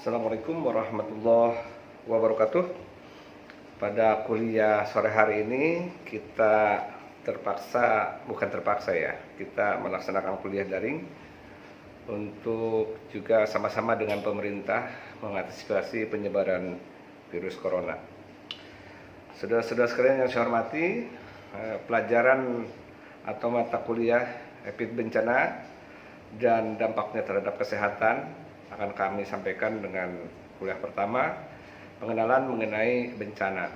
Assalamualaikum warahmatullahi wabarakatuh. Pada kuliah sore hari ini kita bukan terpaksa ya, kita melaksanakan kuliah daring untuk juga sama-sama dengan pemerintah mengantisipasi penyebaran virus corona. Saudara-saudara sekalian yang saya hormati, pelajaran atau mata kuliah bencana dan dampaknya terhadap kesehatan akan kami sampaikan dengan kuliah pertama, pengenalan mengenai bencana.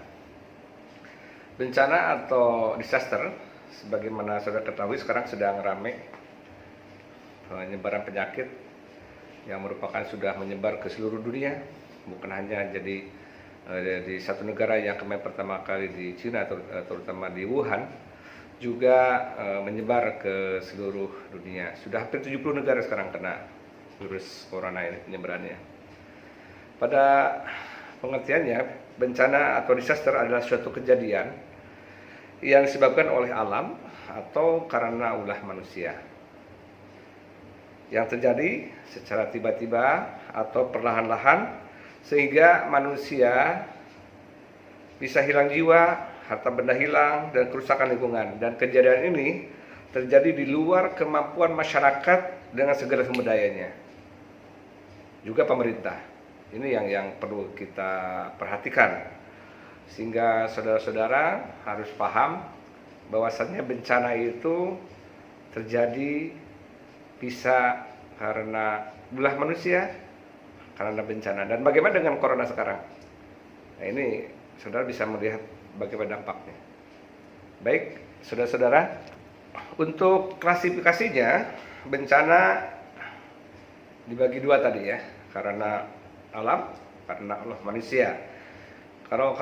Bencana atau disaster, sebagaimana saudara ketahui sekarang sedang ramai penyebaran penyakit yang merupakan sudah menyebar ke seluruh dunia, bukan hanya jadi di satu negara yang kemarin pertama kali di Cina, terutama di Wuhan, juga menyebar ke seluruh dunia. Sudah hampir 70 negara sekarang kena virus corona ini penyebarannya. Pada pengertiannya, bencana atau disaster adalah suatu kejadian yang disebabkan oleh alam atau karena ulah manusia, yang terjadi secara tiba-tiba atau perlahan-lahan sehingga manusia bisa hilang jiwa, harta benda hilang, dan kerusakan lingkungan. Dan kejadian ini terjadi di luar kemampuan masyarakat dengan segala sumber dayanya, juga pemerintah. Ini yang perlu kita perhatikan, sehingga saudara-saudara harus paham bahwasannya bencana itu terjadi bisa karena ulah manusia, karena bencana. Dan bagaimana dengan corona sekarang? Nah, ini saudara bisa melihat bagaimana dampaknya. Baik, saudara-saudara, untuk klasifikasinya bencana dibagi dua tadi ya, karena alam, karena Allah manusia. Kalau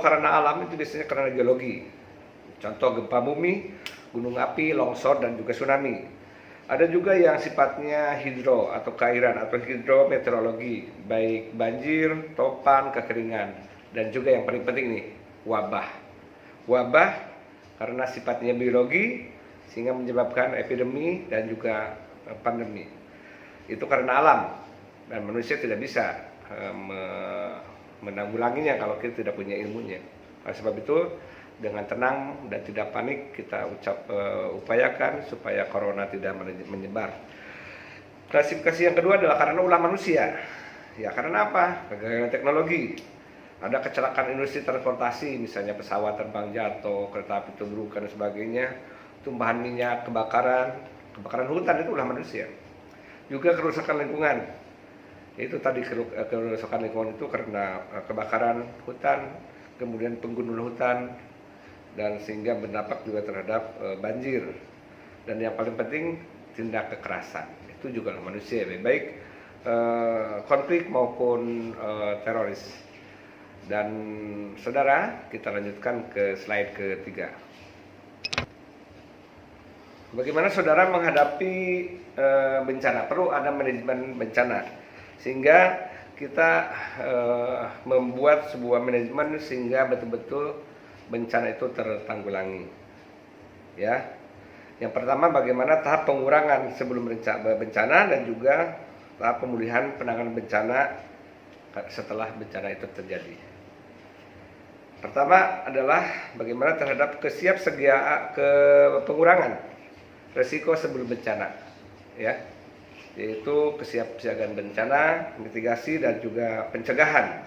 karena alam itu biasanya karena geologi, contoh gempa bumi, gunung api, longsor, dan juga tsunami. Ada juga yang sifatnya hidro atau keairan atau hidrometeorologi, baik banjir, topan, kekeringan, dan juga yang paling penting nih, wabah. Wabah karena sifatnya biologi sehingga menyebabkan epidemi dan juga pandemi. Itu karena alam, dan manusia tidak bisa menanggulanginya kalau kita tidak punya ilmunya. Oleh sebab itu, dengan tenang dan tidak panik kita upayakan supaya corona tidak menyebar. Klasifikasi yang kedua adalah karena ulah manusia. Ya, karena apa? Kegagalan teknologi. Ada kecelakaan industri transportasi, misalnya pesawat terbang jatuh, kereta api terguling dan sebagainya, tumpahan minyak, kebakaran hutan, itu ulah manusia. Juga kerusakan lingkungan, itu tadi kerusakan lingkungan itu karena kebakaran hutan, kemudian penggundulan hutan, dan sehingga berdampak juga terhadap banjir. Dan yang paling penting, tindak kekerasan, itu juga manusia, baik konflik maupun teroris. Dan saudara, kita lanjutkan ke slide ketiga. Bagaimana saudara menghadapi bencana? Perlu ada manajemen bencana, sehingga kita membuat sebuah manajemen sehingga betul-betul bencana itu tertanggulangi. Ya, yang pertama bagaimana tahap pengurangan sebelum bencana dan juga tahap pemulihan penanganan bencana setelah bencana itu terjadi. Pertama adalah bagaimana terhadap pengurangan resiko sebelum bencana, ya, yaitu kesiapsiagaan bencana, mitigasi, dan juga pencegahan.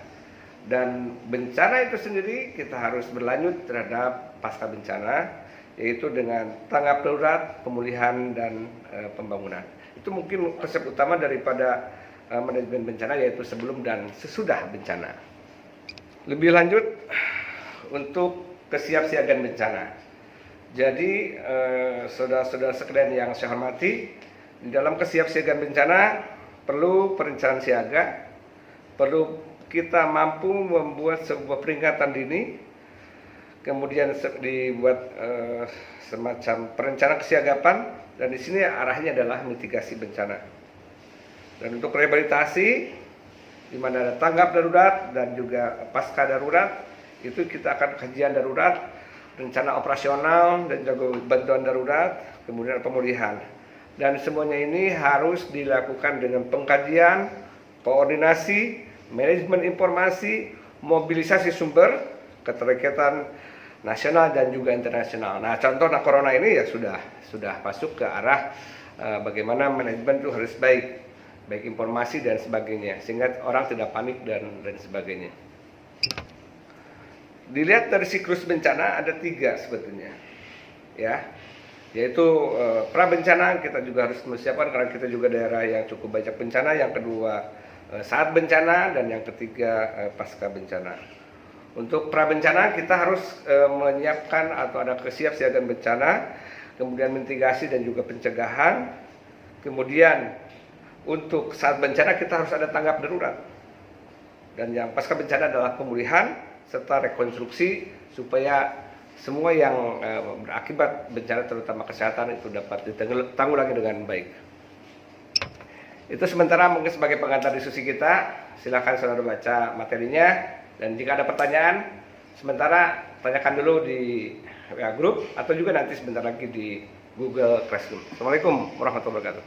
Dan bencana itu sendiri kita harus berlanjut terhadap pasca bencana, yaitu dengan tanggap darurat, pemulihan, dan pembangunan. Itu mungkin konsep utama daripada manajemen bencana, yaitu sebelum dan sesudah bencana. Lebih lanjut untuk kesiapsiagaan bencana. Jadi saudara-saudara sekalian yang saya hormati, di dalam kesiapsiagaan bencana perlu perencanaan siaga, perlu kita mampu membuat sebuah peringatan dini, kemudian dibuat semacam perencanaan kesiagapan, dan di sini arahnya adalah mitigasi bencana. Dan untuk rehabilitasi, di mana ada tanggap darurat dan juga pasca darurat, itu kita akan kajian darurat, rencana operasional, dan juga bantuan darurat, kemudian pemulihan. Dan semuanya ini harus dilakukan dengan pengkajian, koordinasi, manajemen informasi, mobilisasi sumber, keterkaitan nasional dan juga internasional. Nah, contoh corona ini ya sudah masuk ke arah bagaimana manajemen itu harus baik informasi dan sebagainya, sehingga orang tidak panik dan sebagainya. Dilihat dari siklus bencana ada 3 sebetulnya, ya, yaitu pra bencana kita juga harus mempersiapkan karena kita juga daerah yang cukup banyak bencana. Yang kedua saat bencana, dan yang ketiga pasca bencana. Untuk pra bencana kita harus menyiapkan atau ada kesiapsiagaan bencana, kemudian mitigasi dan juga pencegahan. Kemudian untuk saat bencana kita harus ada tanggap darurat. Dan yang pasca bencana adalah pemulihan serta rekonstruksi supaya semua yang berakibat bencana terutama kesehatan itu dapat ditanggulangi dengan baik. Itu sementara mungkin sebagai pengantar diskusi kita. Silakan saudara baca materinya, dan jika ada pertanyaan sementara tanyakan dulu di WA Group atau juga nanti sebentar lagi di Google Classroom. Assalamualaikum warahmatullahi wabarakatuh.